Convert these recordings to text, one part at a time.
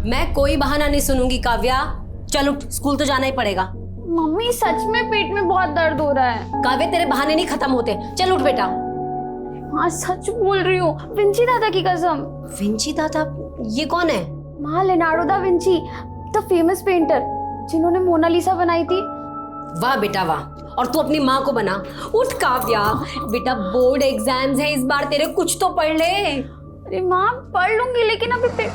मैं कोई बहाना नहीं सुनूंगी काव्या। चल उठ, स्कूल तो जाना ही पड़ेगा। मम्मी सच में पेट में बहुत दर्द हो रहा है। काव्या तेरे बहाने नहीं खत्म होते, चल उठ बेटा। हाँ सच बोल रही हूँ, विंची दादा की कसम। विंची दादा? ये कौन है? माँ Leonardo da Vinci, the famous painter जिन्होंने मोनालिसा बनाई थी। वाह बेटा वाह, और तू अपनी माँ को बना। उठ काव्या, बेटा बोर्ड एग्जाम्स है इस बार तेरे, कुछ तो पढ़ ले। अरे माँ पढ़ लूंगी, लेकिन अभी तेरे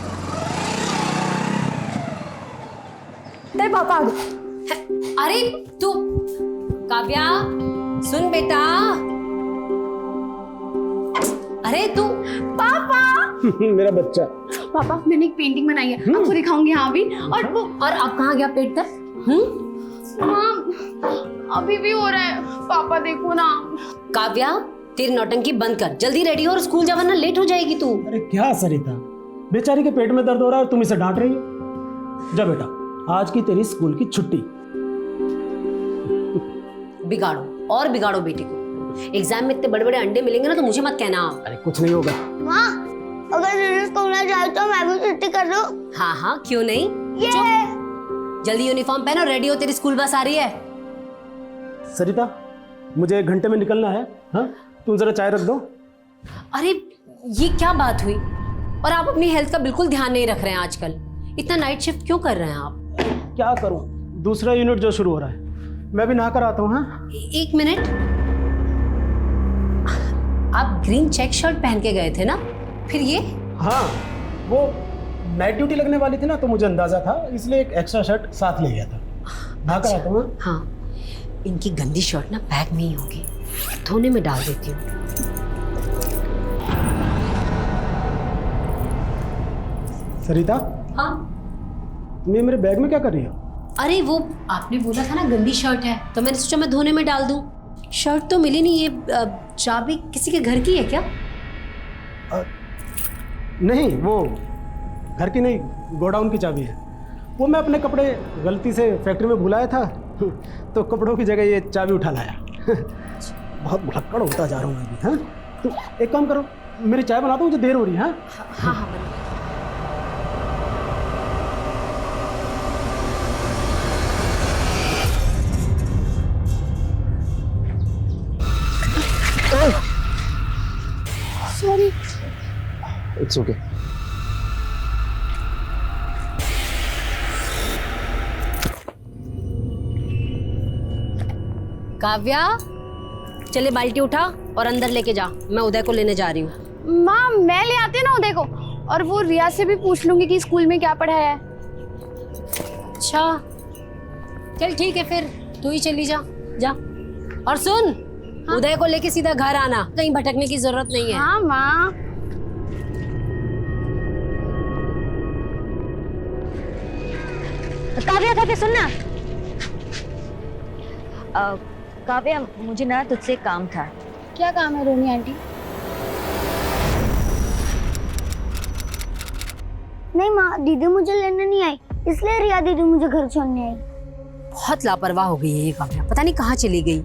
पापा आ गए। अरे तू काव्या सुन बेटा। अरे तू पापा मेरा बच्चा। पापा मैंने एक पेंटिंग बनाई है, आपको दिखाऊंगी। हाँ भी। और अब कहाँ गया पेट दर्द? माँ अभी भी हो रहा है। पापा देखो ना। काव्या तेरी नौटंकी बंद कर, जल्दी रेडी हो और स्कूल जा वरना लेट हो जाएगी तू। अरे क्या सरिता, बेचारी के पेट में दर्द हो रहा है और तुम इसे डांट रही हो। जा बेटा, आज की तेरी स्कूल की छुट्टी। बिगाड़ो और बिगाड़ो बेटी को। एग्जाम में इतने बड़े बड़े अंडे मिलेंगे ना तो मुझे मत कहना। अरे कुछ नहीं होगा। माँ अगर दीदी स्कूल ना जाए तो मैं भी छुट्टी कर दूं? हाँ हाँ क्यों नहीं। चुप, जल्दी यूनिफॉर्म पहनो, रेडी हो, तेरी स्कूल बस आ रही है। सरिता मुझे 1 घंटे में निकलना है। हाँ तुम जरा चाय रख दो। अरे ये क्या बात हुई? और आप अपनी हेल्थ का बिल्कुल ध्यान नहीं रख रहे हैं आजकल। इतना नाइट शिफ्ट क्यों कर रहे हैं आप? क्या करूं, दूसरा यूनिट जो शुरू हो रहा है, मैं भी नहा कर आता हूँ। हाँ एक मिनट, आप ग्रीन चेक शर्ट पहन के गए थे ना, फिर ये? हाँ वो नाइट ड्यूटी लगने वाली थी ना, तो मुझे अंदाजा था, इसलिए एक एक्स्ट्रा शर्ट साथ ले गया था। नहा कर आता हूँ। हाँ इनकी गंदी शर्ट ना बैग में ही होगी, धोने में डाल देती हूँ। सरिता हाँ तुम ये मेरे बैग में क्या कर रही हो? अरे वो आपने बोला था ना गंदी शर्ट है, तो मैंने सोचा मैं धोने में डाल दूं। शर्ट तो मिली नहीं। ये चाबी किसी के घर की है क्या? नहीं, वो घर की नहीं, गोडाउन की चाबी है। वो मैं अपने कपड़े गलती से फैक्ट्री में भुलाया था, तो कपड़ों की जगह ये चाबी उठा लाया। बहुत भुलक्कड़ होता जा रहा हूँ मैं अभी। हाँ तो एक काम करो, मेरी चाय बना दो, मुझे देर हो रही है। हाँ हाँ बना। सॉरी। It's okay. काव्या चले बाल्टी उठा और अंदर लेके जा, मैं उदय को लेने जा रही हूँ। माँ मैं ले आती हूँ ना उदय को, और वो रिया से भी पूछ लूंगी कि स्कूल में क्या पढ़ाया है। अच्छा चल ठीक है, फिर तू ही चली जा। जा और सुन, हाँ? उदय को लेके सीधा घर आना, कहीं भटकने की जरूरत नहीं है। हाँ माँ। काव्या काव्या सुनना। काव्या मुझे ना तुझसे काम था। क्या काम है रोनी आंटी? नहीं माँ, दीदी मुझे लेने नहीं आई, इसलिए रिया दीदी मुझे घर छोड़ने आई। बहुत लापरवाह हो गई है ये काव्या, पता नहीं कहाँ चली गई।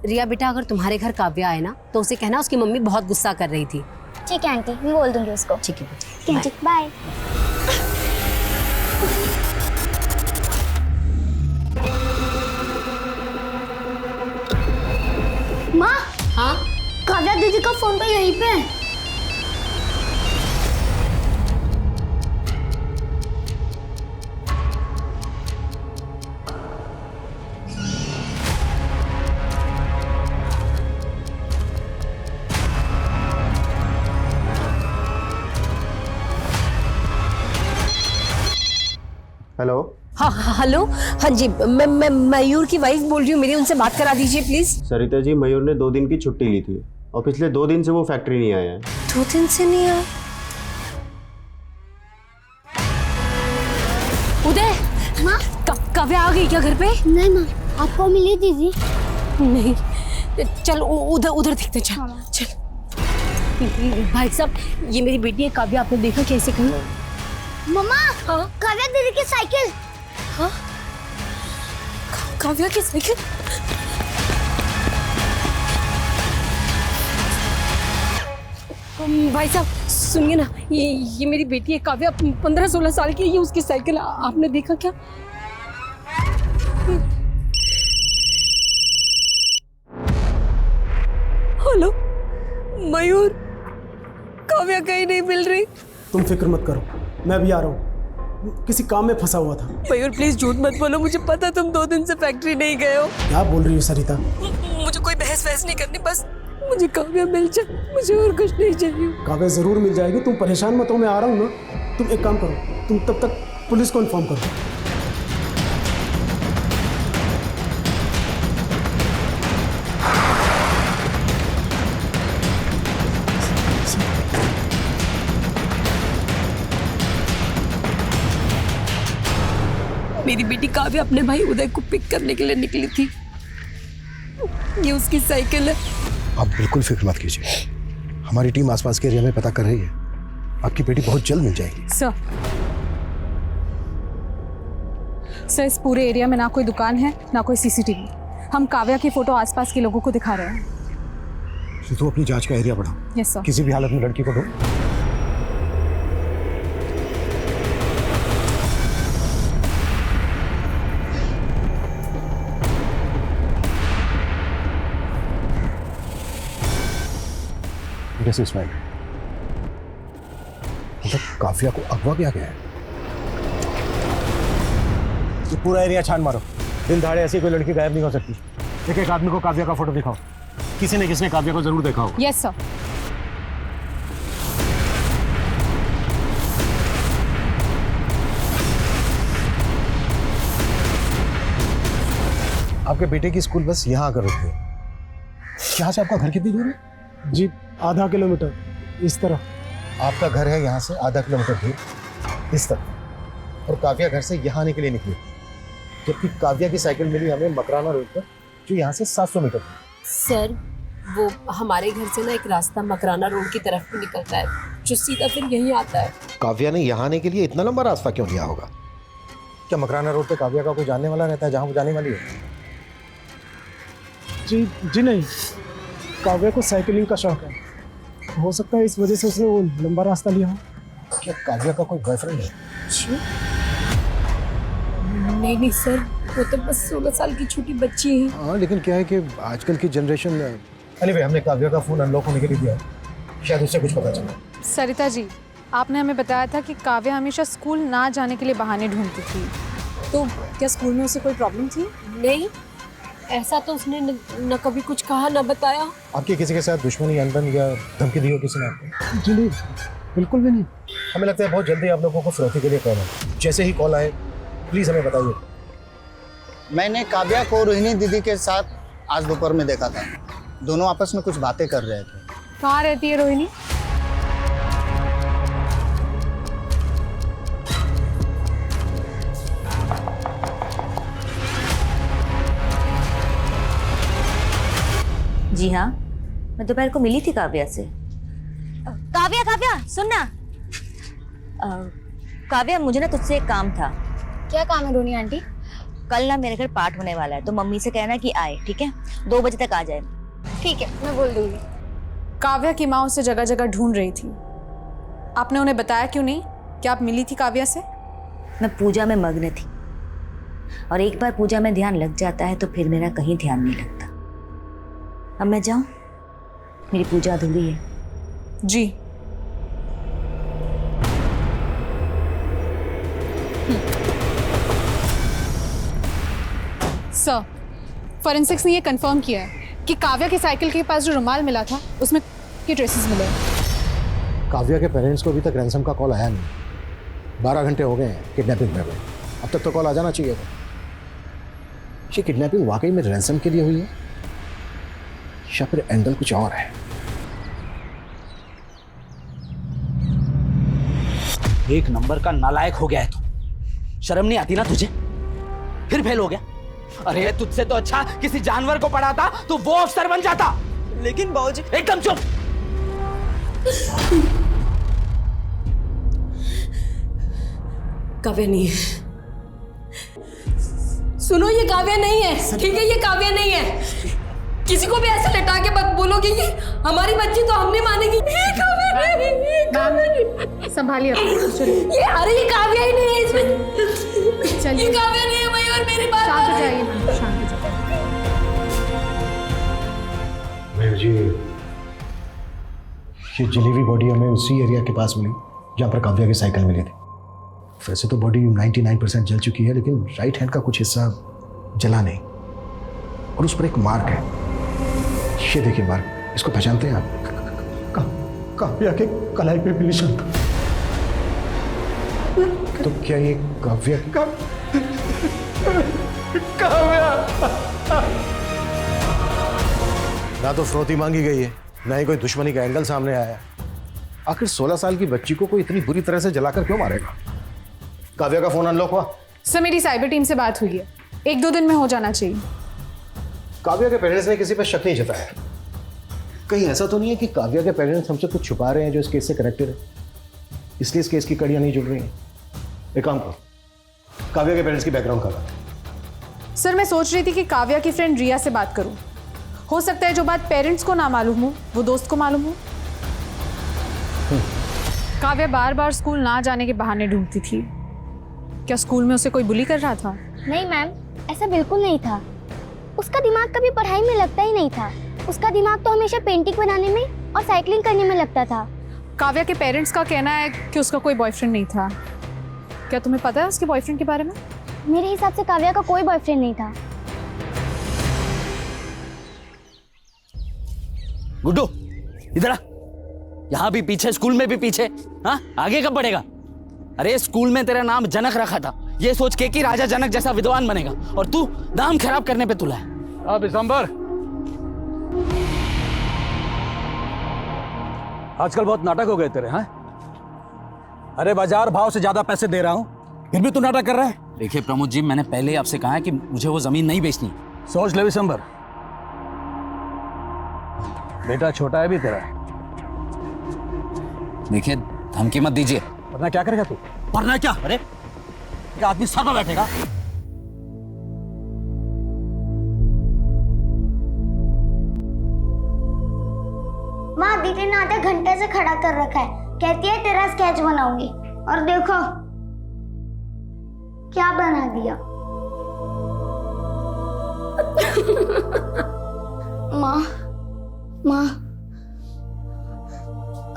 रिया बेटा अगर तुम्हारे घर काव्या आए ना तो उसे कहना उसकी मम्मी बहुत गुस्सा कर रही थी। ठीक है आंटी, मैं बोल दूंगी उसको। ठीक है बेटा, ठीक बाय। माँ हाँ काव्या दीदी का फोन तो यहीं पे है। हेलो। हाँ हेलो, हाँ जी, मैं मयूर की वाइफ बोल रही हूँ, मेरी उनसे बात करा दीजिए प्लीज। सरिता जी, मयूर ने 2 दिन की छुट्टी ली थी और पिछले 2 दिन से वो फैक्ट्री नहीं आया है। 2 दिन से नहीं आया? उदय माँ काव्या आ गई क्या घर पे? नहीं माँ, आपको मिली दीदी? नहीं, चल उधर उधर देखते, चल चल। भाई साहब ये मेरी बेटी है काव्या, आपने देखा कैसे कहीं? मम्मा हाँ काव्या दीदी की साइकिल। हाँ काव्या की साइकिल? भाई साहब सुनिए ना, ये मेरी बेटी है काव्या, 15-16 साल की है, ये उसकी साइकिल, आपने देखा क्या? हेलो मयूर, काव्या कहीं नहीं मिल रही। तुम फिक्र मत करो, मैं भी आ रहा हूँ। किसी काम में फंसा हुआ था। मयूर प्लीज झूठ मत बोलो, मुझे पता तुम 2 दिन से फैक्ट्री नहीं गए हो। क्या बोल रही हो सरिता? मुझे कोई बहस वहस नहीं करनी, बस मुझे काव्या मिल जाए, मुझे और कुछ नहीं चाहिए। काव्या जरूर मिल जाएगी, तुम परेशान मत हो, मैं आ रहा हूँ ना। तुम एक काम करो, तुम तब तक पुलिस को इन्फॉर्म करो। मेरी बेटी काव्या अपने भाई उदय को पिक करने के लिए निकली थी, ये उसकी साइकिल है। आप बिल्कुल फिक्र मत कीजिए, हमारी टीम आसपास के एरिया में पता कर रही है, आपकी बेटी बहुत जल्द मिल जाएगी। सर इस पूरे एरिया में ना कोई दुकान है ना कोई सीसीटीवी। हम काव्या की फोटो आसपास के लोगों को दिखा रहे हैं। तो अपनी जांच का एरिया बढ़ाओ। Yes sir. किसी भी हालत में लड़की को ढूंढ। इसमाइल, मतलब काव्या को अगवा किया गया है। ये पूरा एरिया छान मारो, दिन दहाड़े ऐसी कोई लड़की गायब नहीं हो सकती। एक एक आदमी को काव्या का फोटो दिखाओ, किसी ने किसने काव्या को जरूर देखा हो। Yes sir. आपके बेटे की स्कूल बस यहाँ आकर रुकती है। यहाँ से आपका घर कितनी दूर है? जी आधा किलोमीटर इस तरफ। आपका घर है यहाँ से आधा किलोमीटर दूर इस तरफ, और काव्या घर से यहाँ आने के लिए निकली, जबकि काव्या की साइकिल मिली हमें मकराना रोड पर, जो यहाँ से 700 मीटर। सर वो हमारे घर से ना एक रास्ता मकराना रोड की तरफ भी निकलता है, जो सीधा फिर यहीं आता है। काव्या ने यहाँ आने के लिए इतना लंबा रास्ता क्यों लिया होगा? क्या मकराना रोड पे काव्या का कोई जानने वाला रहता है जहाँ वो जाने वाली है? जी नहीं, काव्या को साइकिलिंग का शौक है, हो सकता है इस वजह से उसने वो लंबा रास्ता लिया हो। क्या काव्या का कोई बॉयफ्रेंड है? नहीं सर, वो तो बस 16 साल की छोटी बच्ची है। हाँ, लेकिन क्या है कि आजकल की जनरेशन। anyway, हमने काव्या का फोन अनलॉक होने के लिए दिया, शायद उससे कुछ पता चला। सरिता जी, आपने हमें बताया था कि काव्या हमेशा स्कूल ना जाने के लिए बहाने ढूंढती थी, तो क्या स्कूल में उसे कोई प्रॉब्लम थी? नहीं, ऐसा तो उसने न कभी कुछ कहा न बताया। आपकी किसी के साथ दुश्मनी, अनबन या धमकी दी हो किसी ने आपको? जी नहीं, बिल्कुल भी नहीं। हमें लगता है बहुत जल्दी आप लोगों को फिरौती के लिए कॉल है। जैसे ही कॉल आए प्लीज हमें बताइए। मैंने काव्या को रोहिणी दीदी के साथ आज दोपहर में देखा था, दोनों आपस में कुछ बातें कर रहे थे। कहाँ रहती है रोहिणी? जी हाँ, मैं दोपहर को मिली थी काव्या से। काव्या काव्या सुन ना। काव्या मुझे ना तुझसे एक काम था। क्या काम है रोनी आंटी? कल ना मेरे घर पाठ होने वाला है, तो मम्मी से कहना कि आए, ठीक है? 2 बजे तक आ जाए। ठीक है, मैं बोल दूंगी। काव्या की माँ उसे जगह जगह ढूंढ रही थी, आपने उन्हें बताया क्यों नहीं कि आप मिली थी काव्या से? मैं पूजा में मग्न थी, और एक बार पूजा में ध्यान लग जाता है तो फिर मेरा कहीं ध्यान नहीं लगता। अब मैं जाऊं? मेरी पूजा अधूरी है। जी। सर, फॉरेंसिक्स ने ये कंफर्म किया है कि काव्या की साइकिल के पास जो रुमाल मिला था उसमें के ट्रेसेस मिले। काव्या के पेरेंट्स को अभी तक रैंसम का कॉल आया नहीं। 12 घंटे हो गए हैं किडनैपिंग में। अब तक तो कॉल आ जाना चाहिए था। ये किडनैपिंग वाकई में रैंसम के लिए हुई है या फिर एंगल कुछ और है? एक नंबर का नालायक हो गया है तू। शर्म नहीं आती ना तुझे? फिर फेल हो गया। अरे तुझसे तो अच्छा किसी जानवर को पढ़ाता तो वो अफसर बन जाता। लेकिन बाबूजी एकदम चुप। काव्या नहीं है। सुनो, ये काव्या नहीं है, ठीक है? ये काव्या नहीं है। किसी को भी ऐसे लटा के मत बोलोगे, ये हमारी बच्ची तो हम नहीं मानेगी। ये काव्या संभालिए अपने, चलिए। ये अरे ये काव्या ही नहीं है इसमें। चलिए। ये काव्या नहीं है मयूर, मेरी बात शांत हो मान। जाइए मैम, शांत हो जाइए। मयूर जी, ये जली हुई बॉडी हमें उसी एरिया के पास मिली जहाँ पर काव्या की साइकिल मिली थी। वैसे तो बॉडी 99% जल चुकी है, लेकिन राइट हैंड का कुछ हिस्सा जला नहीं, और उस पर एक मार्क है। ये देखिए मार्क, इसको पहचानते हैं आप? काव्या के कलाई पे भी निशान था। तो क्या ये काव्या ना तो फ्रौती मांगी गई है, ना ही कोई दुश्मनी का एंगल सामने आया है। आखिर 16 साल की बच्ची को कोई इतनी बुरी तरह से जलाकर क्यों मारेगा? काव्या का फोन अनलॉक हुआ? सर मेरी साइबर टीम से बात हुई है, 1-2 दिन में हो जाना चाहिए। काव्या के पेरेंट्स ने किसी पर शक नहीं जताया। कहीं ऐसा तो नहीं है कि काव्या के पेरेंट्स हमसे कुछ छुपा रहे हैं जो इस केस से कनेक्टेड है, इसलिए इस केस की कड़ियां नहीं जुड़ रही हैं? एक काम करो, काव्या के पेरेंट्स की बैकग्राउंड करो। सर मैं सोच रही थी कि काव्या की फ्रेंड रिया से बात करूं। हो सकता है जो बात पेरेंट्स को ना मालूम हो वो दोस्त को मालूम हो। काव्या बार बार स्कूल ना जाने के बहाने ढूंढती थी। क्या स्कूल में उसे कोई बुली कर रहा था? नहीं मैम, ऐसा बिल्कुल नहीं था। उसका दिमाग कभी पढ़ाई में लगता ही नहीं था। उसका दिमाग तो हमेशा पेंटिंग बनाने में और साइकिलिंग करने में लगता था। काव्या के पेरेंट्स का कहना है कि उसका कोई बॉयफ्रेंड नहीं था। क्या तुम्हें पता है उसके बॉयफ्रेंड के बारे में? मेरे हिसाब से काव्या का कोई बॉयफ्रेंड नहीं था। गुड्डू इधर आ। यहाँ भी पीछे, स्कूल में भी पीछे। हाँ, आगे कब बढ़ेगा? अरे स्कूल में तेरा नाम जनक रखा था, ये सोच के कि राजा जनक जैसा विद्वान बनेगा, और तू नाम खराब करने पे तुला है। अब दिसंबर, आजकल बहुत नाटक हो गए तेरे। हैं? अरे बाजार भाव से ज्यादा पैसे दे रहा हूं, फिर भी तू नाटक कर रहा है। देखिए प्रमोद जी, मैंने पहले ही आपसे कहा है कि मुझे वो जमीन नहीं बेचनी। सोच ले दिसंबर, बेटा छोटा है भी तेरा। देखिए धमकी मत दीजिए। वरना क्या करेगा तू? वरना क्या? अरे क्या आदमी सर पर बैठेगा? माँ दीदी ने आधा घंटे से खड़ा कर रखा है, कहती है तेरा स्केच बनाऊंगी, और देखो क्या बना दिया। माँ माँ,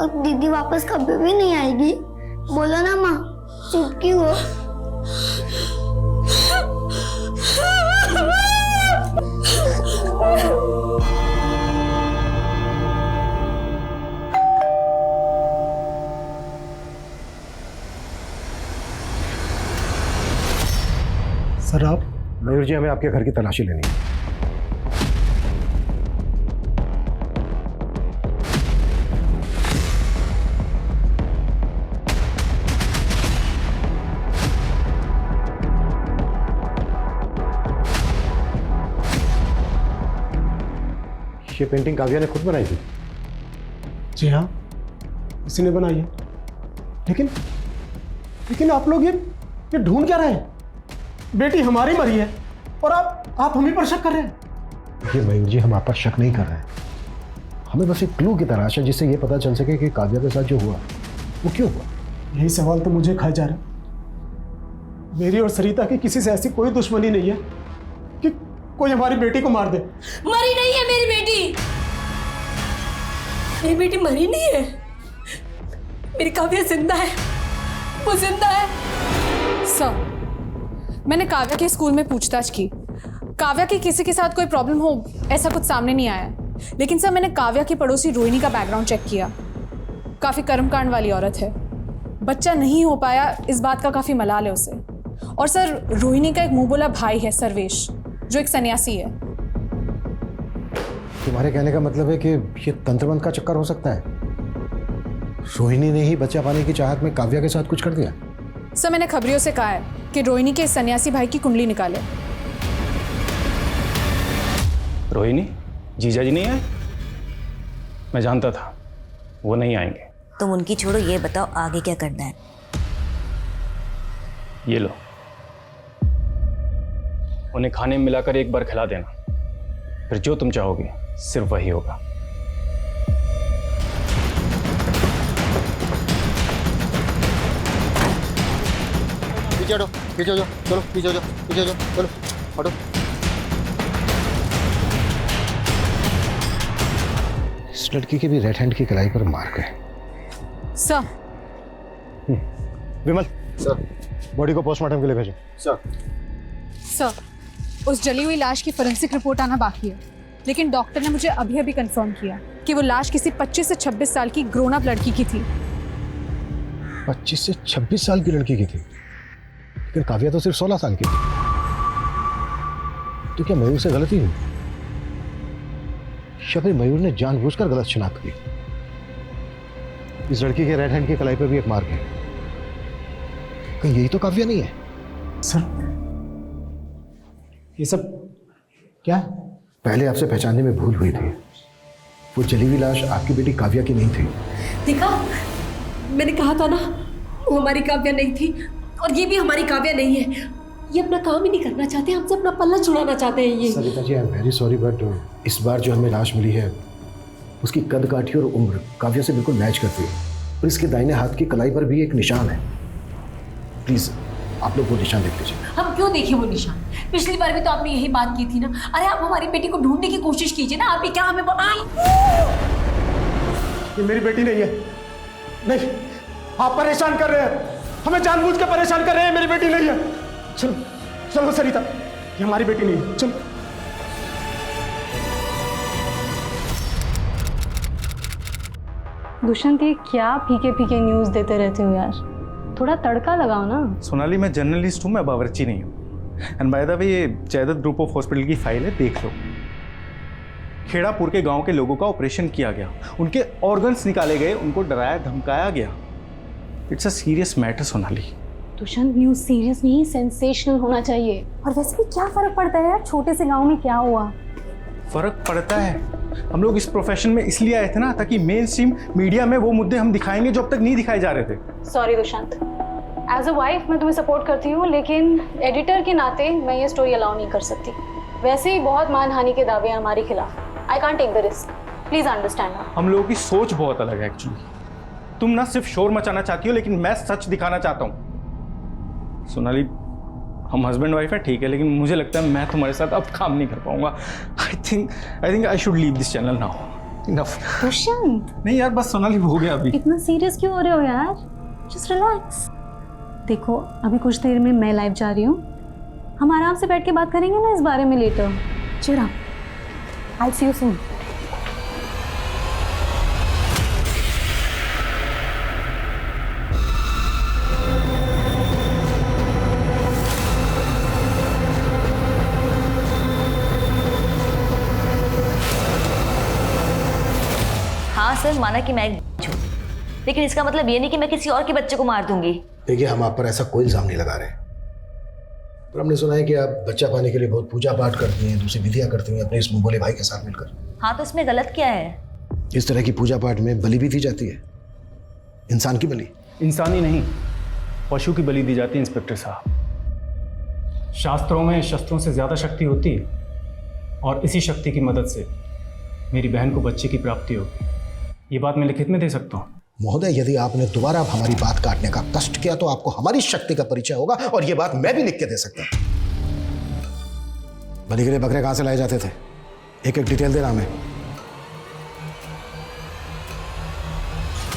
अब दीदी वापस कभी भी नहीं आएगी। बोलो ना माँ, चुप क्यों हो? सर आप? मयूर जी, हमें आपके घर की तलाशी लेनी है। ये पेंटिंग काव्या ने खुद बनाई थी? जी हाँ, इसी ने बनाई है। लेकिन लेकिन आप लोग ये ढूंढ क्या रहे हैं? बेटी हमारी मरी है और आप हम ही पर शक कर रहे हैं। ये मयूर जी, हम आप पर शक नहीं कर रहे हैं। हमें बस एक क्लू की तलाश है जिससे ये पता चल सके कि काव्या के साथ जो हुआ वो क्यों हुआ। यही सवाल तो मुझे खाए जा रहा है। मेरी और सरिता की किसी से ऐसी कोई दुश्मनी नहीं है कि कोई हमारी बेटी को मार दे। मरी नहीं है मेरी बेटी, मेरी बेटी मरी नहीं है। मेरी काव्या जिंदा है, वो जिंदा है। सर मैंने काव्या के स्कूल में पूछताछ की। काव्या की किसी के साथ कोई प्रॉब्लम हो ऐसा कुछ सामने नहीं आया। लेकिन सर मैंने काव्या की पड़ोसी रोहिणी का बैकग्राउंड चेक किया। काफ़ी कर्मकांड वाली औरत है। बच्चा नहीं हो पाया इस बात का काफ़ी मलाल है उसे। और सर रोहिणी का एक मुंह बोला भाई है सर्वेश, जो एक सन्यासी है। तुम्हारे कहने का मतलब है कि ये तंत्रबंध का चक्कर हो सकता है? रोहिणी ने ही बच्चा पाने की चाहत में काव्या के साथ कुछ कर दिया? सर मैंने खबरियों से कहा है कि रोहिणी के सन्यासी भाई की कुंडली निकाले। रोहिणी जीजा जी नहीं आए? मैं जानता था वो नहीं आएंगे। तुम उनकी छोड़ो, ये बताओ आगे क्या करना है? ये लो, उन्हें खाने में मिलाकर एक बार खिला देना, फिर जो तुम चाहोगे सिर्फ वही होगा। पीछे हटो, पीछे हो जाओ, चलो पीछे हो जाओ, पीछे हो जाओ, चलो हटो। इस लड़की के भी राइट हैंड की कलाई पर मार्क है। सर। विमल, सर। बॉडी को पोस्टमार्टम के लिए भेजो। सर, उस जली हुई लाश की फोरेंसिक रिपोर्ट आना बाकी है, लेकिन डॉक्टर ने मुझे अभी अभी कंफर्म किया कि वो लाश किसी 25 से 26 साल की ग्रोन अप लड़की की थी। 25 से 26 साल की लड़की की थी, लेकिन काव्या तो सिर्फ 16 साल की थी। तो क्या मयूर से गलती हुई, या फिर मयूर ने जानबूझकर गलत शिनाख्त की? इस लड़की के राइट हैंड की कलाई पर भी एक मार्क है, कहीं यही तो काव्या नहीं है? सर, ये सब क्या है? पहले आपसे पहचानने में भूल हुई थी। वो जली हुई लाश आपकी बेटी काव्या की नहीं थी। देखा, मैंने कहा था ना, वो हमारी काव्या नहीं थी और ये भी हमारी काव्या नहीं है। ये अपना काम ही नहीं करना चाहते, हमसे अपना पल्ला छुड़ाना चाहते हैं ये। Sarita ji, I am very sorry, but इस बार जो हमें लाश मिली है उसकी कद काठी और उम्र काव्या से बिल्कुल मैच करती है, और इसके दाहिने हाथ की कलाई पर भी एक निशान है। प्लीज आप लोग वो निशान देख लीजिए। हम क्यों देखें वो निशान? पिछली बार भी तो आपने यही बात की थी ना। अरे आप हमारी बेटी को ढूंढने की कोशिश कीजिए ना, आप भी क्या हमें ये मेरी बेटी नहीं है। नहीं, आप परेशान कर रहे हैं, हमें जानबूझ के परेशान कर रहे हैं। मेरी बेटी नहीं है। चलो चलो सरिता, ये हमारी बेटी नहीं है, चलो। दुष्यंत, ये क्या फीके फीके न्यूज़ देते रहते हो यार, थोड़ा तड़का लगाओ ना। सोनाली, मैं जर्नलिस्ट हूँ, मैं बावर्ची नहीं हूँ। एंड बाय द वे, ये जयदत्त ग्रुप ऑफ हॉस्पिटल की फाइल है, देख लो। खेड़ापुर के गांव के लोगों का ऑपरेशन किया गया, उनके ऑर्गन्स निकाले गए, उनको डराया धमकाया गया। It's a serious matter Sonali. Dushyant, news serious नहीं, सेंसेशनल होना चाहिए। और वैसे भी क्या फर्क पड़ता है यार, छोटे से गांव में क्या हुआ? फर्क पड़ता है। हम लोग इस प्रोफेशन में इसलिए आए थे ना, ताकि मेन स्ट्रीम मीडिया में वो मुद्दे हम दिखाएंगे जो अब तक नहीं दिखाए जा रहे थे। Sorry Dushyant, as a wife मैं तुम्हें सपोर्ट करती हूँ, लेकिन एडिटर के नाते मैं ये स्टोरी अलाउ नहीं कर सकती। वैसे ही बहुत मानहानि के दावे हैं हमारे खिलाफ। I can't take the risk, please understand. हम लोगों की सोच बहुत अलग है एक्चुअली। तुम ना सिर्फ शोर मचाना चाहती हो, लेकिन मैं सच दिखाना चाहता हूँ। सोनाली, हम हस्बैंड वाइफ है ठीक है, लेकिन मुझे लगता है मैं तुम्हारे साथ अब काम नहीं कर पाऊंगा। I think I should leave this channel now. Enough. Dushyant, नहीं यार, बस सोनाली हो गया अभी। इतना सीरियस क्यों हो रहे हो यार? Just relax. देखो, अभी कुछ देर में मैं लाइव जा रही हूँ, हम आराम से बैठ के बात करेंगे ना इस बारे में लेटर। चिड़ up, I C you soon. हाँ सर, माना कि मैं एक हूँ, लेकिन इसका मतलब ये नहीं कि मैं किसी और के बच्चे को मार दूंगी। देखिए, हम आप पर ऐसा कोई इल्जाम नहीं लगा रहे, पर हमने सुना है कि आप बच्चा पाने के लिए बहुत पूजा पाठ करती हैं, दूसरी विधियां करती हैं अपने इस मुंह बोले भाई के साथ मिलकर। हाँ, तो इसमें गलत क्या है? इस तरह की पूजा पाठ में बलि भी दी जाती है, इंसान की बलि। इंसानी नहीं, पशु की बलि दी जाती है इंस्पेक्टर साहब। शास्त्रों में शस्त्रों से ज्यादा शक्ति होती है, और इसी शक्ति की मदद से मेरी बहन को बच्चे की प्राप्ति होगी। ये बात मैं लिखित में दे सकता हूँ। महोदय, यदि आपने दोबारा हमारी बात काटने का कष्ट किया तो आपको हमारी शक्ति का परिचय होगा, और ये बात मैं भी लिख के दे सकता हूं। बलि के लिए बकरे कहां से लाए जाते थे, एक एक डिटेल देना हमें।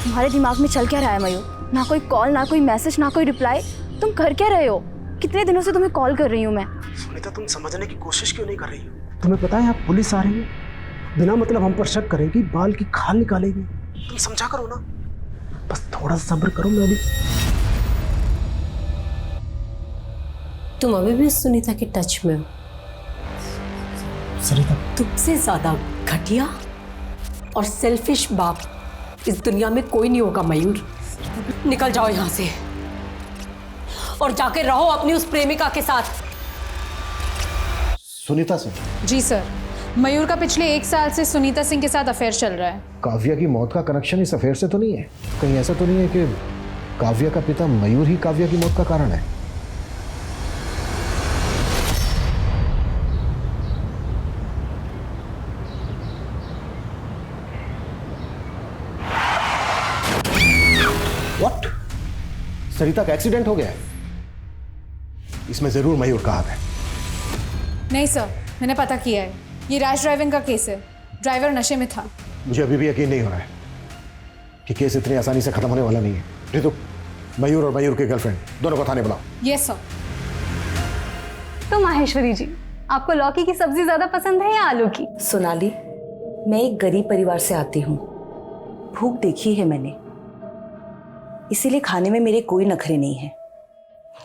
तुम्हारे दिमाग में चल क्या रहा है मयूर? ना कोई कॉल, ना कोई मैसेज, ना कोई रिप्लाई। तुम कर क्या रहे हो? कितने दिनों से तुम्हें कॉल कर रही हूँ मैं। सुनीता, तुम समझने की कोशिश क्यों नहीं कर रही हो? तुम्हें पता है, आप पुलिस आ रही है, बिना मतलब हम पर शक करेगी, बाल की खाल निकालेगी। तुम समझा करो ना, बस थोड़ा सब्र करो। मैं अभी तुम अभी भी सुनीता के टच में हो। सरिता, तुमसे ज्यादा घटिया और सेल्फिश बाप इस दुनिया में कोई नहीं होगा मयूर। निकल जाओ यहाँ से और जाके रहो अपनी उस प्रेमिका के साथ। सुनीता सिंह? जी सर, मयूर का पिछले 1 साल से सुनीता सिंह के साथ अफेयर चल रहा है। काव्या की मौत का कनेक्शन इस अफेयर से तो नहीं है? कहीं ऐसा तो नहीं है कि काव्या का पिता मयूर ही काव्या की मौत का कारण है? व्हाट? सरिता का एक्सीडेंट हो गया है? इसमें जरूर मयूर का हाथ है। नहीं सर, मैंने पता किया है, ये रैश ड्राइविंग का केस है। ड्राइवर नशे में था। मुझे अभी भी यकीन नहीं हो रहा है कि केस इतनी आसानी से खत्म होने वाला नहीं है। रितु, मयूर और मयूर की गर्लफ्रेंड दोनों को थाने बुलाओ। Yes sir. तो माहेश्वरी जी, आपको लौकी की सब्जी ज्यादा पसंद है या आलू की? सोनाली, मैं एक गरीब परिवार से आती हूँ। भूख देखी है मैंने, इसीलिए खाने में मेरे कोई नखरे नहीं है।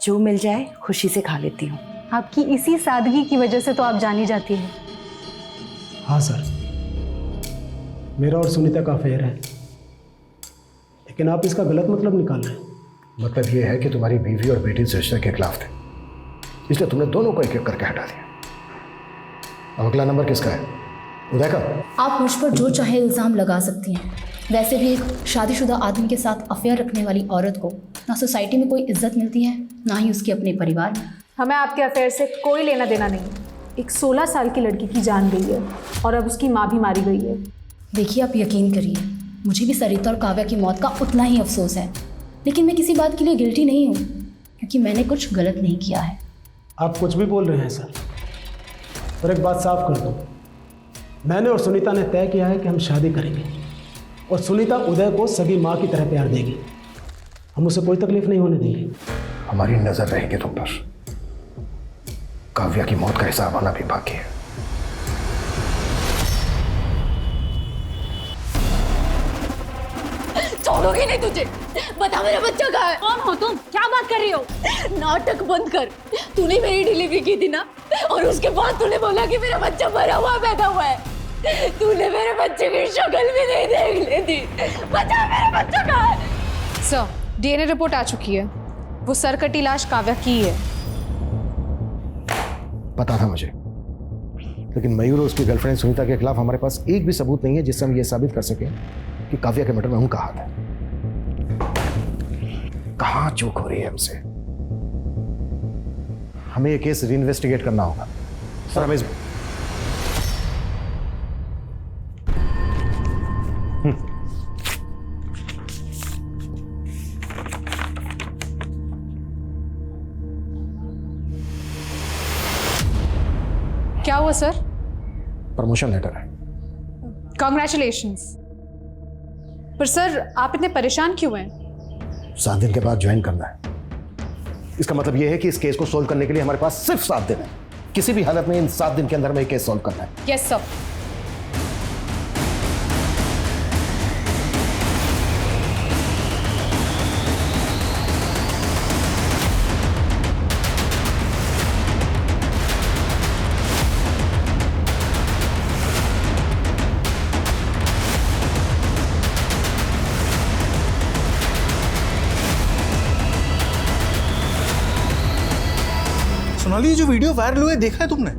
जो मिल जाए खुशी से खा लेती हूँ। आपकी इसी सादगी की वजह से तो आप जानी जाती हैं। हाँ सर, मेरा और सुनीता का अफेयर है, लेकिन आप इसका गलत मतलब निकाल रहे हैं। मतलब ये है कि तुम्हारी बीवी और बेटी इस रिश्ते के खिलाफ थे, इसलिए तुमने दोनों को एक एक करके हटा दिया। अब अगला नंबर किसका है? उदय का? आप मुझ पर जो चाहे इल्ज़ाम लगा सकती हैं। वैसे भी एक शादीशुदा आदमी के साथ अफेयर रखने वाली औरत को ना सोसाइटी में कोई इज्जत मिलती है, ना ही उसके अपने परिवार में। हमें आपके अफेयर से कोई लेना देना नहीं। एक 16 साल की लड़की की जान गई है और अब उसकी माँ भी मारी गई है। देखिए, आप यकीन करिए, मुझे भी सरिता और काव्या की मौत का उतना ही अफसोस है, लेकिन मैं किसी बात के लिए गिल्टी नहीं हूँ, क्योंकि मैंने कुछ गलत नहीं किया है। आप कुछ भी बोल रहे हैं सर, और एक बात साफ कर दूं, मैंने और सुनीता ने तय किया है कि हम शादी करेंगे और सुनीता उदय को सगी माँ की तरह प्यार देगी। हम उसे कोई तकलीफ नहीं होने देंगे। हमारी नजर रहेगी तुम पर। काव्या की मौत का हिसाब आना भी बाकी है। छोड़ोगे नहीं तुझे। बता मेरा बच्चा कहाँ है? कौन हो तुम? क्या बात कर रही हो? नाटक बंद कर। तूने मेरी डिलीवरी की थी ना, और उसके बाद तूने बोला कि मेरा बच्चा मरा हुआ पैदा हुआ है। तूने मेरे बच्चे की शक्ल भी नहीं देख लेती। बता मेरा बच्चा कहाँ है? सर, डीएनए रिपोर्ट आ चुकी है। वो सरकटी लाश काव्या की है। पता था मुझे, लेकिन मयूर और उसकी गर्लफ्रेंड सुनीता के खिलाफ हमारे पास एक भी सबूत नहीं है जिससे हम ये साबित कर सके कि काव्या के मर्डर में उनका हाथ है। कहाँ चूक हो रही है हमसे? हमें ये केस रीइन्वेस्टिगेट करना होगा। सर, हमें क्या हुआ सर? प्रमोशन लेटर है। कॉन्ग्रेचुलेशंस। पर सर, आप इतने परेशान क्यों हैं? 7 दिन के बाद ज्वाइन करना है। इसका मतलब यह है कि इस केस को सोल्व करने के लिए हमारे पास सिर्फ 7 दिन है। किसी भी हालत में इन 7 दिन के अंदर हमें केस सोल्व करना है। Yes sir. सोनाली, ये जो वीडियो वायरल हुए देखा है तुमने?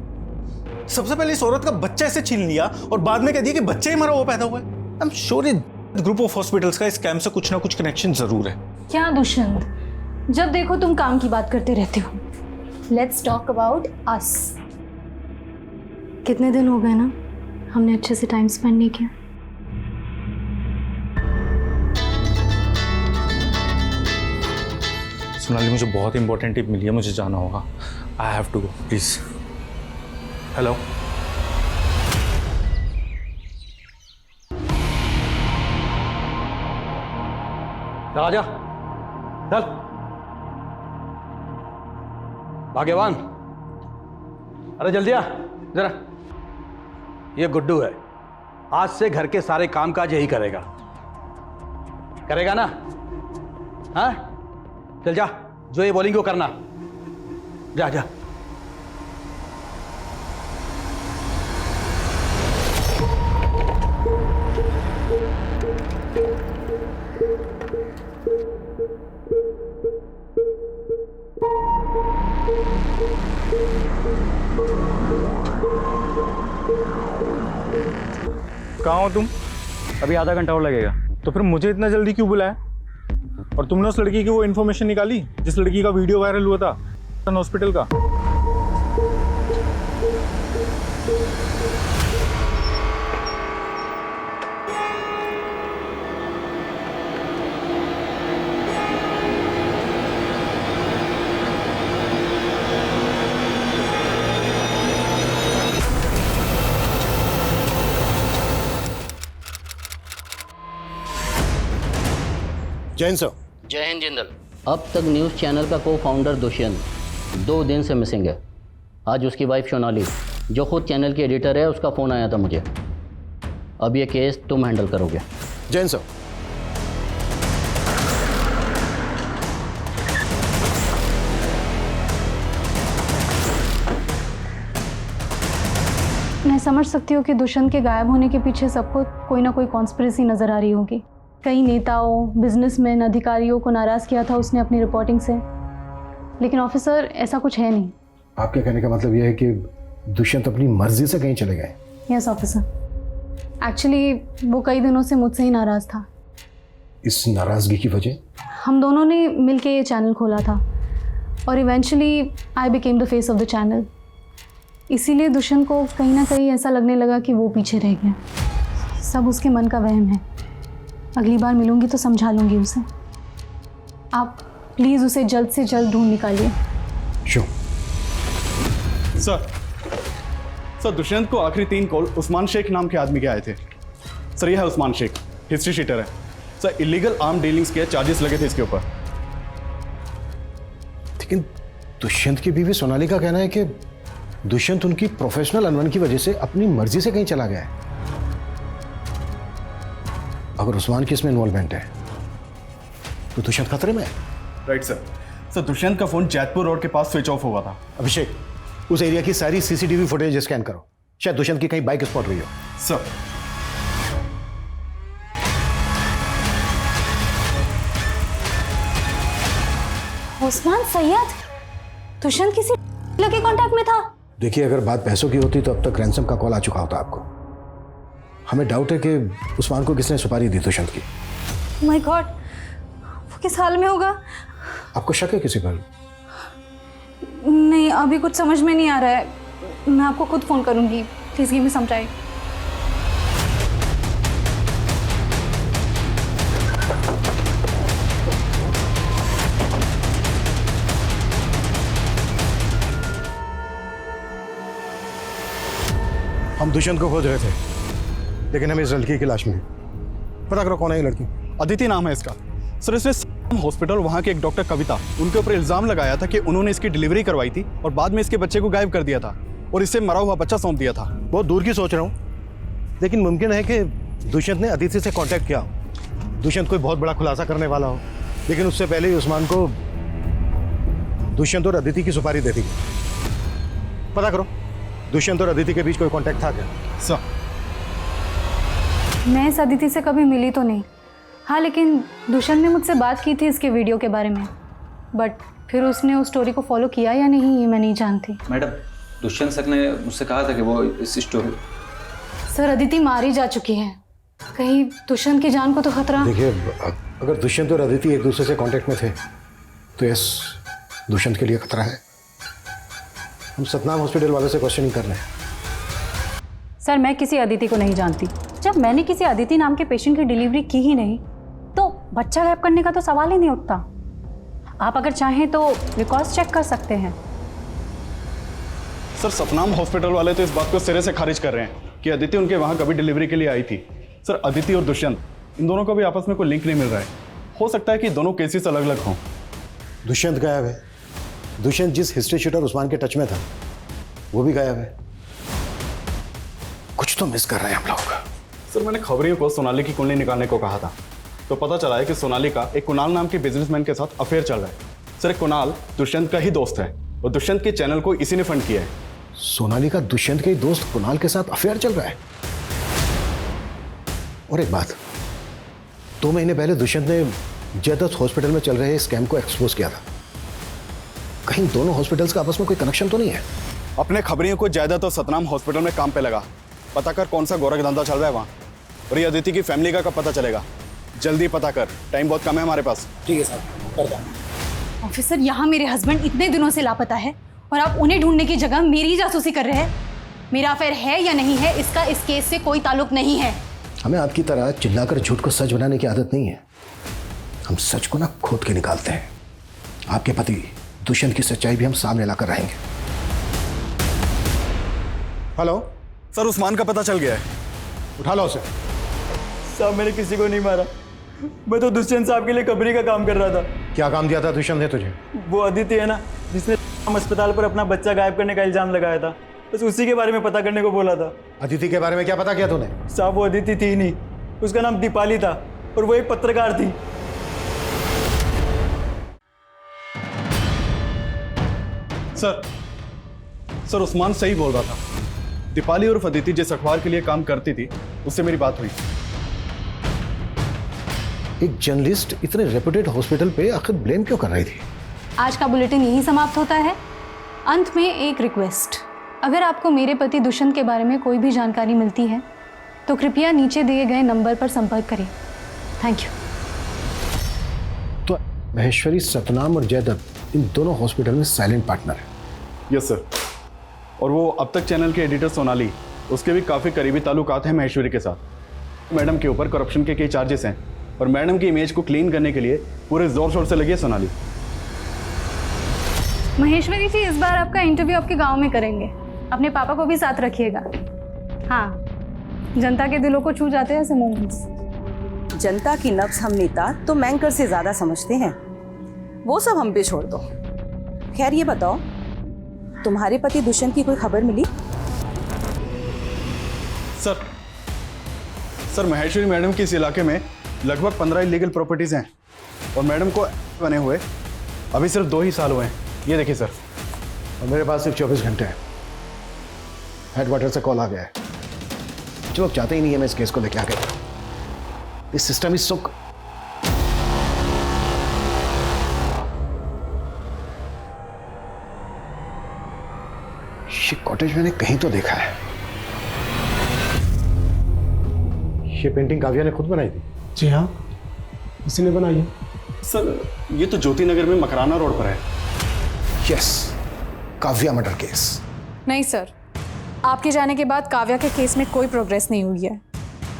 सबसे पहले इस औरत का बच्चा ऐसे छीन लिया और बाद में कह दिया कि बच्चा ही मरा हुआ पैदा हुआ है। आई एम श्योर ये ग्रुप ऑफ हॉस्पिटल्स का इस स्कैम से कुछ ना कुछ कनेक्शन जरूर है। क्या दुष्यंत, जब देखो तुम काम की बात करते रहते हो। Let's talk about us. कितने दिन हो गए ना हमने अच्छे से टाइम स्पेंड नहीं किया। सोनाली, मुझे बहुत इंपॉर्टेंट टिप मिली है, मुझे जाना होगा। I have to go, please. Hello, Raja चल। भाग्यवान, अरे जल्दी आ जरा। ये गुड्डू है, आज से घर के सारे कामकाज यही करेगा। करेगा ना? हाँ, चल जा, जो ये बोलेंगे वो करना। जा जा। कहाँ हो तुम? अभी आधा घंटा और लगेगा। तो फिर मुझे इतना जल्दी क्यों बुलाया? और तुमने उस लड़की की वो इन्फॉर्मेशन निकाली जिस लड़की का वीडियो वायरल हुआ था हॉस्पिटल का? जैन सर। जय हिंद जिंदल। अब तक न्यूज़ चैनल का को फाउंडर दुष्यंत 2 दिन से मिसिंग है। आज उसकी वाइफ सोनाली, जो खुद चैनल की एडिटर है, उसका फ़ोन आया था मुझे। अब ये केस तुम हैंडल करोगे। जैन सर। मैं समझ सकती हूँ कि दुष्यंत के गायब होने के पीछे सबको कोई ना कोई कॉन्स्पिरेसी नज़र आ रही होगी। कई नेताओं, बिजनेसमैन, अधिकारियों को नाराज़ किया था उसने अपनी रिपोर्टिंग से, लेकिन ऑफिसर ऐसा कुछ है नहीं। आपके कहने का मतलब यह है कि दुष्यंत अपनी मर्जी से कहीं चले गए? Yes officer. एक्चुअली वो कई दिनों से मुझसे ही नाराज़ था। इस नाराज़गी की वजह? हम दोनों ने मिलके ये चैनल खोला था और eventually I became the face of the channel. इसीलिए दुष्यंत को कहीं ना कहीं ऐसा लगने लगा कि वो पीछे रह गया। सब उसके मन का वहम है। अगली बार मिलूंगी तो समझा लूंगी उसे। आप प्लीज़ उसे जल्द से जल्द ढूंढ निकालिए। सर दुष्यंत को आखिरी 3 कॉल उस्मान शेख नाम के आदमी के आए थे। सर यह है उस्मान शेख, हिस्ट्री शीटर है। सर इलीगल आर्म डीलिंग्स के चार्जेस लगे थे इसके ऊपर। लेकिन दुष्यंत की बीवी सोनाली का कहना है कि दुष्यंत उनकी प्रोफेशनल अनबन की वजह से अपनी मर्जी से कहीं चला गया है। अगर उस्मान की इसमें इन्वॉल्वमेंट है तो दुष्यंत खतरे में है। Right sir. सर दुष्यंत का फोन जैतपुर रोड के पास स्विच ऑफ हुआ था। अभिषेक, उस एरिया की सारी सीसीटीवी फुटेज स्कैन करो, शायद दुष्यंत की कहीं बाइक स्पॉट हुई हो। सर उस्मान सैयद दुष्यंत किसी लगे कांटेक्ट में था? देखिए, अगर बात पैसों की होती तो अब तक रैंसम का कॉल आ चुका होता आपको। हमें डाउट है कि उस्मान को किसने सुपारी दी दुष्यंत की। माय गॉड, वो किस हाल में होगा? आपको शक है किसी पर? नहीं, अभी कुछ समझ में नहीं आ रहा है। मैं आपको खुद फोन करूंगी। Please give me some time. हम दुष्यंत को खोज रहे थे, लेकिन हमें इस लड़की की लाश मिली। पता करो कौन है ये लड़की। अदिति नाम है इसका। सर इसने हॉस्पिटल वहाँ के एक डॉक्टर कविता, उनके ऊपर इल्जाम लगाया था कि उन्होंने इसकी डिलीवरी करवाई थी और बाद में इसके बच्चे को गायब कर दिया था और इससे मरा हुआ बच्चा सौंप दिया था। बहुत दूर की सोच रहा हूँ, लेकिन मुमकिन है कि दुष्यंत ने अदिति से कांटेक्ट किया हो। दुष्यंत कोई बहुत बड़ा खुलासा करने वाला हो, लेकिन उससे पहले ही उस्मान को दुष्यंत और अदिति की सुपारी दे दी। पता करो दुष्यंत और अदिति के बीच कोई कांटेक्ट था क्या? सर मैं इस अदिति से कभी मिली तो नहीं। हाँ, लेकिन दुष्यंत ने मुझसे बात की थी इसके वीडियो के बारे में, बट फिर उसने उस स्टोरी को फॉलो किया या नहीं ये मैं नहीं जानती। मैडम, दुष्यंत सर ने मुझसे कहा था कि वो इस स्टोरी। सर अदिति मारी जा चुकी है, कहीं दुष्यंत की जान को तो खतरा। देखिए, अगर दुष्यंत और अदिति एक दूसरे से कांटेक्ट में थे तो यस, दुष्यंत के लिए खतरा है। हम सतनाम हॉस्पिटल वालों से क्वेश्चनिंग कर रहे हैं। सर मैं किसी अदिति को नहीं जानती। जब मैंने किसी अदिति नाम के पेशेंट की डिलीवरी की ही नहीं तो बच्चा गायब करने का तो सवाल ही नहीं उठता। आप अगर चाहें तो रिकॉर्ड्स चेक कर सकते हैं। सर सतनाम हॉस्पिटल वाले तो इस बात को सिरे से खारिज कर रहे हैं कि अदिति उनके वहाँ कभी डिलीवरी के लिए आई थी। सर अदिति और दुष्यंत, इन दोनों का भी आपस में कोई लिंक नहीं मिल रहा है। हो सकता है कि दोनों केसेस अलग अलग हों। दुष्यंत गायब है। दुष्यंत जिस हिस्ट्री शीटर उस्मान के टच में था वो भी गायब है। कुछ तो मिस कर रहे हैं हम लोग। सर मैंने खबरियों को सोनाली की कुंडली निकालने को कहा था, तो पता चला है कि सोनाली का एक कुणाल नाम के बिजनेसमैन के साथ अफेयर चल रहा है। सर कुणाल दुष्यंत का ही दोस्त है और दुष्यंत के चैनल को इसी ने फंड किया है। सोनाली का दुष्यंत के दोस्त कुणाल के साथ अफेयर चल रहा है। और एक बात, 2 महीने पहले दुष्यंत ने जयदत्त हॉस्पिटल में चल रहे स्कैम को एक्सपोज किया था। कहीं दोनों हॉस्पिटल्स का आपस में कोई कनेक्शन तो नहीं है? अपने खबरियों को जयदत्त और सतनाम हॉस्पिटल में काम पे लगा। पता कर कौन सा गोरख धंधा चल रहा है वहाँ, और ये अदिति की फैमिली का कब पता चलेगा। जल्दी पता कर, टाइम बहुत कम है हमारे पास। ठीक है साहब, करता हूं। ऑफिसर, यहाँ मेरे हस्बैंड इतने दिनों से लापता है और आप उन्हें ढूंढने की जगह मेरी जासूसी कर रहे हैं। मेरा अफेयर है या नहीं है, इसका इस केस से कोई ताल्लुक नहीं है। हमें आपकी तरह चिल्लाकर झूठ को सच बनाने की आदत नहीं है। हम सच को ना खोद के निकालते हैं। आपके पति दुष्यंत की सच्चाई भी हम सामने लाकर रहेंगे। हेलो सर, उस्मान का पता चल गया है। उठा लो उसे। साहब मैंने किसी को नहीं मारा, मैं तो दुष्यंत साहब के लिए कबरी का काम कर रहा था। क्या काम दिया था दुष्यंत ने तुझे? वो अदिति है ना, जिसने अस्पताल पर अपना बच्चा गायब करने का इल्जाम लगाया था, बस उसी के बारे में पता करने को बोला था। अदिति के बारे में क्या पता किया तूने? साहब वो अदिति थी नहीं, उसका नाम दीपाली था और वो एक पत्रकार थी। सर उस्मान सही बोल रहा था। दीपाली और अदिति जिस अखबार के लिए काम करती थी उससे मेरी बात हुई। एक जर्नलिस्ट इतने रेप्यूटेड हॉस्पिटल पे आखिर ब्लेम क्यों कर रही थी? आज का बुलेटिन यही समाप्त होता है। अंत में एक रिक्वेस्ट, अगर आपको मेरे पति दुष्यंत के बारे में कोई भी जानकारी मिलती है तो कृपया नीचे दिए गए नंबर पर संपर्क करें। Thank you. तो महेश्वरी, सतनाम और जयदत्त इन दोनों हॉस्पिटल में साइलेंट पार्टनर है। Yes sir. और वो अब तक चैनल के एडिटर सोनाली, उसके भी काफ़ी करीबी ताल्लुकात हैं महेश्वरी के साथ। मैडम के ऊपर करप्शन के कई चार्जेस हैं और मैडम की इमेज को क्लीन करने के लिए पूरे जोर शोर से लगी है सोनाली। महेश्वरी जी, इस बार आपका इंटरव्यू आपके गांव में करेंगे। अपने पापा को भी साथ रखिएगा। हाँ, जनता के दिलों को छू जाते हैं ऐसे मोमेंट्स। जनता की नब्ज हम नेता तो मैंकर से ज्यादा समझते हैं, वो सब हम पे छोड़ दो। खैर ये बताओ, तुम्हारे पति दुष्यंत की कोई खबर मिली? सर महेश्वरी मैडम की इस इलाके में लगभग 15 इलीगल प्रॉपर्टीज हैं और मैडम को बने हुए अभी सिर्फ 2 ही साल हुए हैं। ये देखिए सर। और मेरे पास सिर्फ 24 घंटे हैं। हेडक्वार्टर से कॉल आ गया है। जो लोग चाहते ही नहीं है मैं इस केस को लेके आगे। This system is so. ये कॉटेज मैंने कहीं तो देखा है। ये पेंटिंग काव्या ने खुद बनाई थी? जी हाँ, इसी ने बनाई है। सर ये तो ज्योति नगर में मकराना रोड पर है। Yes, Kavya murder case. नहीं सर, आपके जाने के बाद काव्या के केस में कोई प्रोग्रेस नहीं हुई है।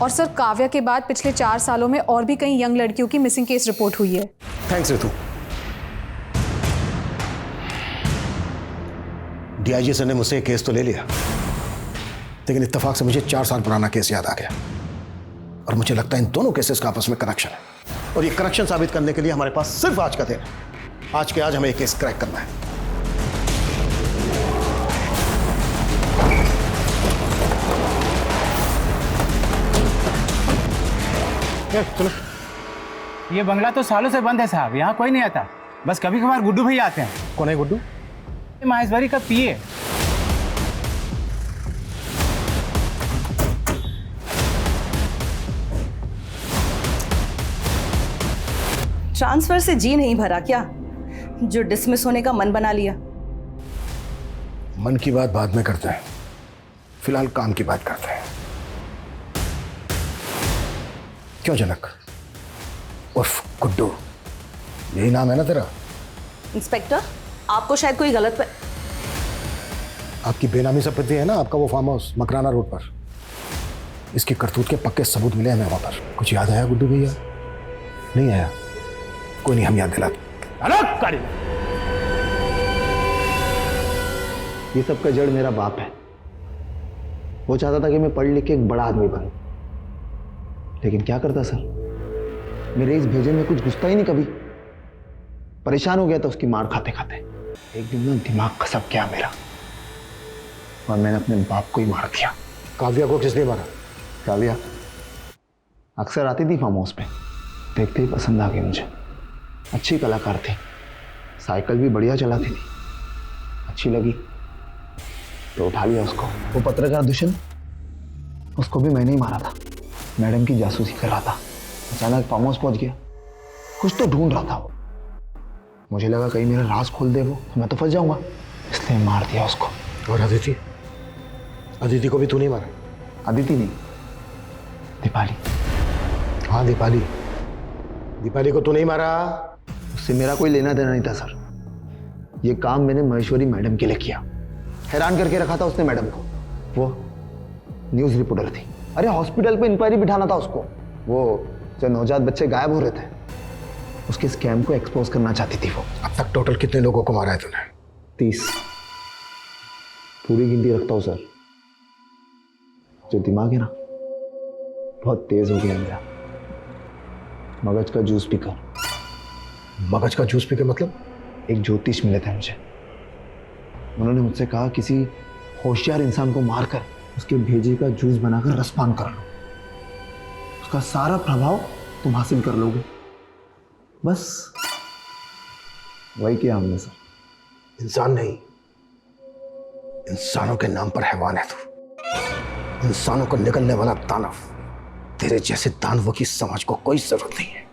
और सर, काव्या के बाद पिछले 4 सालों में और भी कई यंग लड़कियों की मिसिंग केस रिपोर्ट हुई है। थैंक्स रितु। डीआईजी सर ने मुझसे ये केस तो ले लिया, लेकिन इत्तेफाक से मुझे 4 साल पुराना केस याद आ गया और मुझे लगता है इन दोनों केसेस का आपस में कनेक्शन है और ये कनेक्शन साबित करने के लिए हमारे पास सिर्फ आज का दिन है। आज के आज हमें ये केस क्रैक करना है। चलो। ये बंगला तो सालों से बंद है साहब, यहाँ कोई नहीं आता, बस कभी कभार गुड्डू भैया आते हैं। कौन है गुड्डू? महेश्वरी का पीए। ट्रांसफर से जी नहीं भरा क्या, जो डिसमिस होने का मन बना लिया? मन की बात बाद में करते हैं, फिलहाल काम की बात करते हैं। क्यों जनक उर्फ गुड्डू, यही नाम है ना तेरा? इंस्पेक्टर, आपको शायद कोई गलत आपकी बेनामी संपत्ति है ना, आपका वो फार्म हाउस मकराना रोड पर। इसकी करतूत के पक्के सबूत मिले हमें वहां पर। कुछ याद आया गुड्डू भैया? नहीं आया? कोई नहीं, हम याद दिलाते। ये सब का जड़ मेरा बाप है। वो चाहता था कि मैं पढ़ लिख के एक बड़ा आदमी बनूं, लेकिन क्या करता सर, मेरे इस भेजे में कुछ घुसता ही नहीं कभी। परेशान हो गया था उसकी मार खाते खाते। एक दिन ना दिमाग खसक गया मेरा और मैंने अपने बाप को ही मार दिया। काव्या को किसने मारा? काव्या अक्सर आती थी फार्म हाउस पे, देखते ही पसंद आ गई मुझे। अच्छी कलाकार थी, साइकिल भी बढ़िया चलाती थी। अच्छी लगी तो उठा लिया उसको। वो पत्रकार दुष्यंत, उसको भी मैंने ही मारा था। मैडम की जासूसी कर रहा था, अचानक फार्म हाउस पहुंच गया। कुछ तो ढूंढ रहा था वो। मुझे लगा कहीं मेरा राज खोल दे वो, तो मैं तो फंस जाऊंगा, इसलिए मार दिया उसको। और अदिति? अदिति को भी तू नहीं मारा? अदिति नहीं, दीपाली। हाँ दीपाली। दीपाली को तू नहीं मारा? उससे मेरा कोई लेना देना नहीं था सर। ये काम मैंने महेश्वरी मैडम के लिए किया। हैरान करके रखा था उसने मैडम को। वो न्यूज़ रिपोर्टर थी। अरे हॉस्पिटल पे इंक्वायरी बिठाना था उसको। वो जो नवजात बच्चे गायब हो रहे थे, उसके स्कैम को एक्सपोज करना चाहती थी वो। अब तक टोटल कितने लोगों को मारा है तूने? 30। पूरी गिनती रखता हूँ सर। जो दिमाग है ना, बहुत तेज हो गया मेरा। मगज का जूस पीकर। मगज का जूस पीकर मतलब? एक ज्योतिष मिले थे मुझे, उन्होंने मुझसे कहा किसी होशियार इंसान को मारकर उसके भेजे का जूस बनाकर रसपान कर लो, उसका सारा प्रभाव तुम हासिल कर लोगे। बस वही किया हमने सर। इंसान नहीं, इंसानों के नाम पर हैवान है तू। इंसानों को निकलने वाला दानव। तेरे जैसे दानवों की समाज को कोई जरूरत नहीं है।